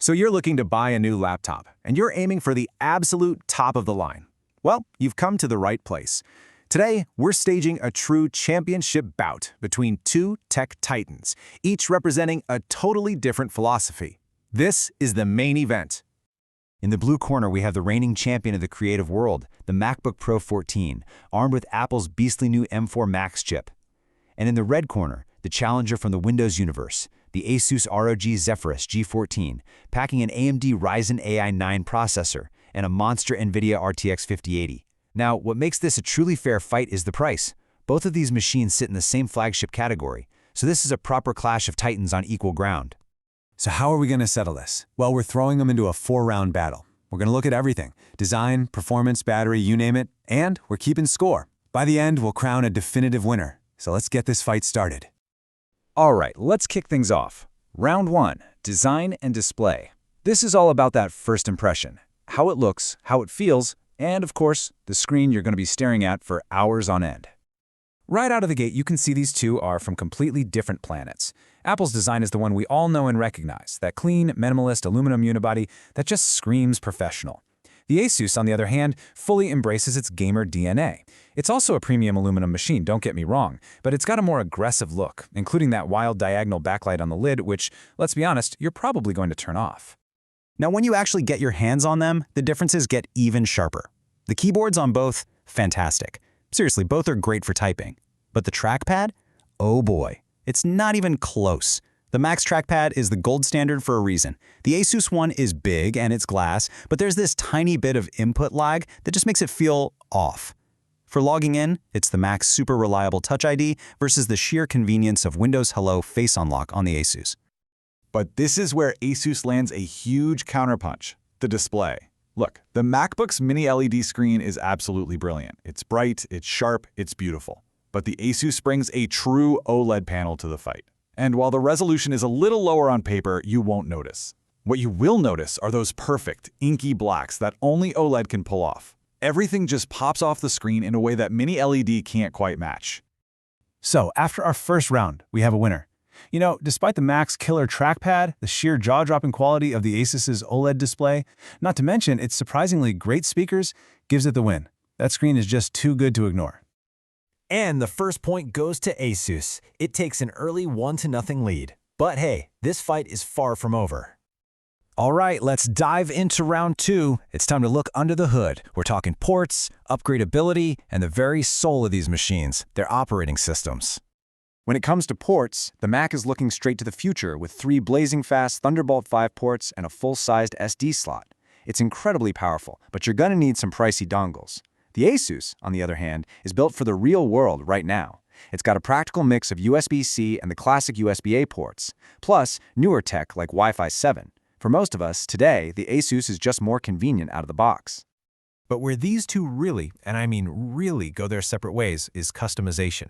So you're looking to buy a new laptop, and you're aiming for the absolute top of the line. Well, you've come to the right place. Today, we're staging a true championship bout between two tech titans, each representing a totally different philosophy. This is the main event. In the blue corner, we have the reigning champion of the creative world, the MacBook Pro 14, armed with Apple's beastly new M4 Max chip. And in the red corner, the challenger from the Windows universe, the ASUS ROG Zephyrus G14, packing an AMD Ryzen AI 9 processor and a monster NVIDIA RTX 5080. Now, what makes this a truly fair fight is the price. Both of these machines sit in the same flagship category, so this is a proper clash of titans on equal ground. So how are we going to settle this? Well, we're throwing them into a 4-round battle. We're going to look at everything: design, performance, battery, you name it, and we're keeping score. By the end, we'll crown a definitive winner. So let's get this fight started. All right, let's kick things off. Round 1, design and display. This is all about that first impression, how it looks, how it feels, and of course, the screen you're going to be staring at for hours on end. Right out of the gate, you can see these two are from completely different planets. Apple's design is the one we all know and recognize, that clean, minimalist aluminum unibody that just screams professional. The Asus, on the other hand, fully embraces its gamer DNA. It's also a premium aluminum machine, don't get me wrong, but it's got a more aggressive look, including that wild diagonal backlight on the lid, which, let's be honest, you're probably going to turn off. Now, when you actually get your hands on them, the differences get even sharper. The keyboards on both, fantastic. Seriously, both are great for typing. But the trackpad? Oh boy, it's not even close. The Max trackpad is the gold standard for a reason. The Asus one is big and it's glass, but there's this tiny bit of input lag that just makes it feel off. For logging in, it's the Max super reliable Touch ID versus the sheer convenience of Windows Hello Face Unlock on the Asus. But this is where Asus lands a huge counterpunch: the display. Look, the MacBook's mini LED screen is absolutely brilliant. It's bright, it's sharp, it's beautiful. But the Asus brings a true OLED panel to the fight. And while the resolution is a little lower on paper, you won't notice. What you will notice are those perfect, inky blacks that only OLED can pull off. Everything just pops off the screen in a way that mini LED can't quite match. So, after our first round, we have a winner. You know, despite the Max killer trackpad, the sheer jaw-dropping quality of the Asus's OLED display, not to mention its surprisingly great speakers, gives it the win. That screen is just too good to ignore. And the first point goes to Asus. It takes an early 1-0 lead. But hey, this fight is far from over. All right, let's dive into round 2. It's time to look under the hood. We're talking ports, upgradability, and the very soul of these machines, their operating systems. When it comes to ports, the Mac is looking straight to the future with 3 blazing fast Thunderbolt 5 ports and a full-sized SD slot. It's incredibly powerful, but you're gonna need some pricey dongles. The Asus, on the other hand, is built for the real world right now. It's got a practical mix of USB-C and the classic USB-A ports, plus newer tech like Wi-Fi 7. For most of us, today, the Asus is just more convenient out of the box. But where these two really, and I mean really, go their separate ways is customization.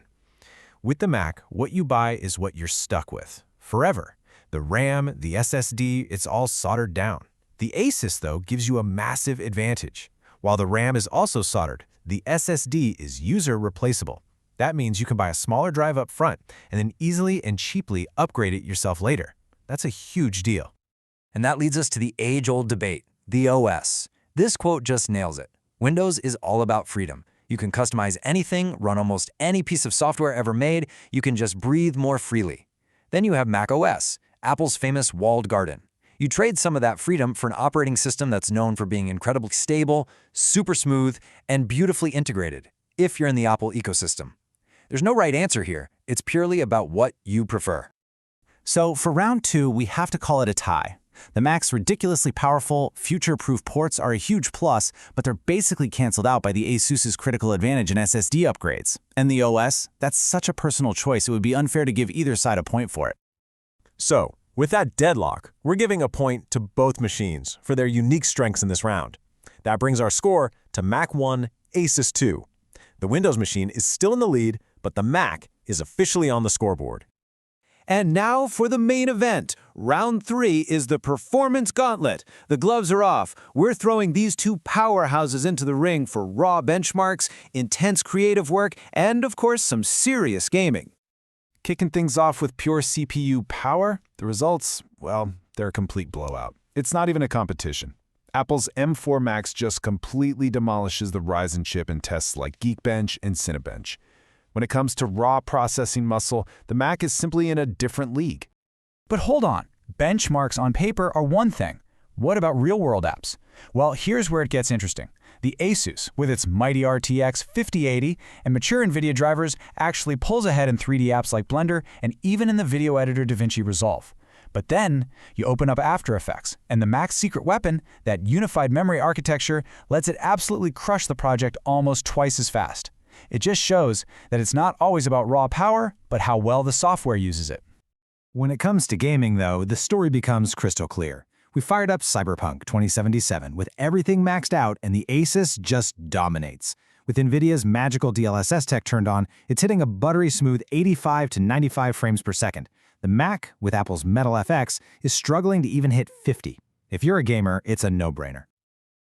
With the Mac, what you buy is what you're stuck with, forever. The RAM, the SSD, it's all soldered down. The Asus, though, gives you a massive advantage. While the RAM is also soldered, the SSD is user replaceable. That means you can buy a smaller drive up front and then easily and cheaply upgrade it yourself later. That's a huge deal. And that leads us to the age-old debate, the OS. This quote just nails it. Windows is all about freedom. You can customize anything, run almost any piece of software ever made. You can just breathe more freely. Then you have Mac OS, Apple's famous walled garden. You trade some of that freedom for an operating system that's known for being incredibly stable, super smooth, and beautifully integrated, if you're in the Apple ecosystem. There's no right answer here. It's purely about what you prefer. So for round 2, we have to call it a tie. The Mac's ridiculously powerful, future-proof ports are a huge plus, but they're basically canceled out by the Asus's critical advantage in SSD upgrades. And the OS, that's such a personal choice, it would be unfair to give either side a point for it. So, with that deadlock, we're giving a point to both machines for their unique strengths in this round. That brings our score to Mac 1, Asus 2. The Windows machine is still in the lead, but the Mac is officially on the scoreboard. And now for the main event. Round 3 is the performance gauntlet. The gloves are off. We're throwing these two powerhouses into the ring for raw benchmarks, intense creative work, and of course some serious gaming. Kicking things off with pure CPU power, the results, well, they're a complete blowout. It's not even a competition. Apple's M4 Max just completely demolishes the Ryzen chip in tests like Geekbench and Cinebench. When it comes to raw processing muscle, the Mac is simply in a different league. But hold on, benchmarks on paper are one thing. What about real-world apps? Well, here's where it gets interesting. The ASUS, with its mighty RTX 5080 and mature NVIDIA drivers, actually pulls ahead in 3D apps like Blender and even in the video editor DaVinci Resolve. But then, you open up After Effects, and the Mac's secret weapon, that unified memory architecture, lets it absolutely crush the project almost twice as fast. It just shows that it's not always about raw power, but how well the software uses it. When it comes to gaming, though, the story becomes crystal clear. We fired up Cyberpunk 2077 with everything maxed out, and the ASUS just dominates. With NVIDIA's magical DLSS tech turned on, it's hitting a buttery smooth 85 to 95 frames per second. The Mac, with Apple's Metal FX, is struggling to even hit 50. If you're a gamer, it's a no-brainer.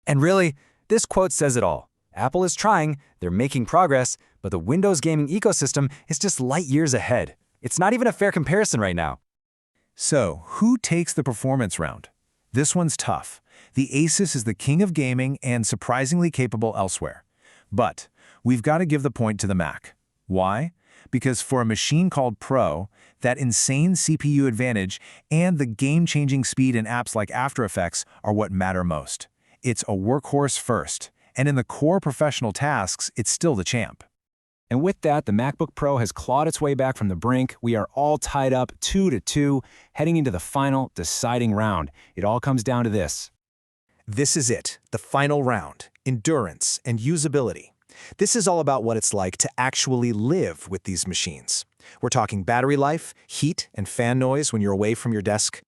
And really, this quote says it all. Apple is trying, they're making progress, but the Windows gaming ecosystem is just light years ahead. It's not even a fair comparison right now. So, who takes the performance round? This one's tough. The ASUS is the king of gaming and surprisingly capable elsewhere. But we've got to give the point to the Mac. Why? Because for a machine called Pro, that insane CPU advantage and the game-changing speed in apps like After Effects are what matter most. It's a workhorse first, and in the core professional tasks, it's still the champ. And with that, the MacBook Pro has clawed its way back from the brink. We are all tied up 2-2, heading into the final, deciding round. It all comes down to this. This is it, the final round, endurance and usability. This is all about what it's like to actually live with these machines. We're talking battery life, heat, and fan noise when you're away from your desk.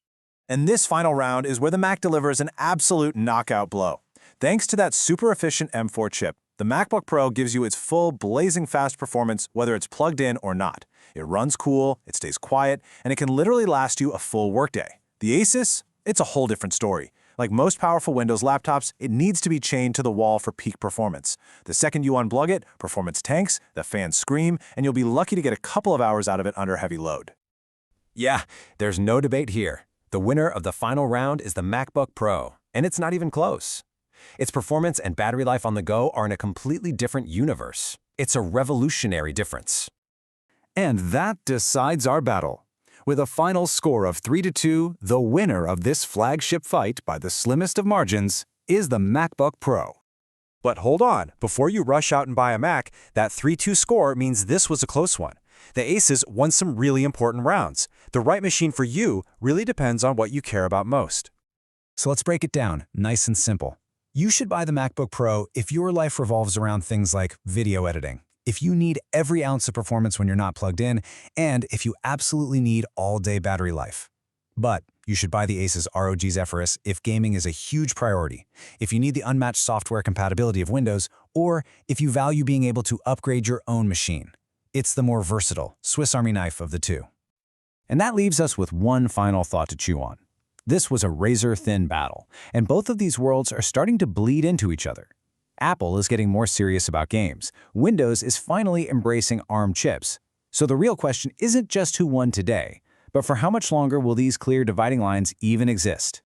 And this final round is where the Mac delivers an absolute knockout blow. Thanks to that super efficient M4 chip, the MacBook Pro gives you its full blazing fast performance whether it's plugged in or not. It runs cool, it stays quiet, and it can literally last you a full workday. The ASUS? It's a whole different story. Like most powerful Windows laptops, it needs to be chained to the wall for peak performance. The second you unplug it, performance tanks, the fans scream, and you'll be lucky to get a couple of hours out of it under heavy load. Yeah, there's no debate here. The winner of the final round is the MacBook Pro, and it's not even close. Its performance and battery life on the go are in a completely different universe. It's a revolutionary difference. And that decides our battle. With a final score of 3-2, the winner of this flagship fight by the slimmest of margins is the MacBook Pro. But hold on, before you rush out and buy a Mac, that 3-2 score means this was a close one. The ASUS won some really important rounds. The right machine for you really depends on what you care about most. So let's break it down, nice and simple. You should buy the MacBook Pro if your life revolves around things like video editing, if you need every ounce of performance when you're not plugged in, and if you absolutely need all-day battery life. But you should buy the ASUS ROG Zephyrus if gaming is a huge priority, if you need the unmatched software compatibility of Windows, or if you value being able to upgrade your own machine. It's the more versatile Swiss Army knife of the two. And that leaves us with one final thought to chew on. This was a razor-thin battle, and both of these worlds are starting to bleed into each other. Apple is getting more serious about games. Windows is finally embracing ARM chips. So the real question isn't just who won today, but for how much longer will these clear dividing lines even exist?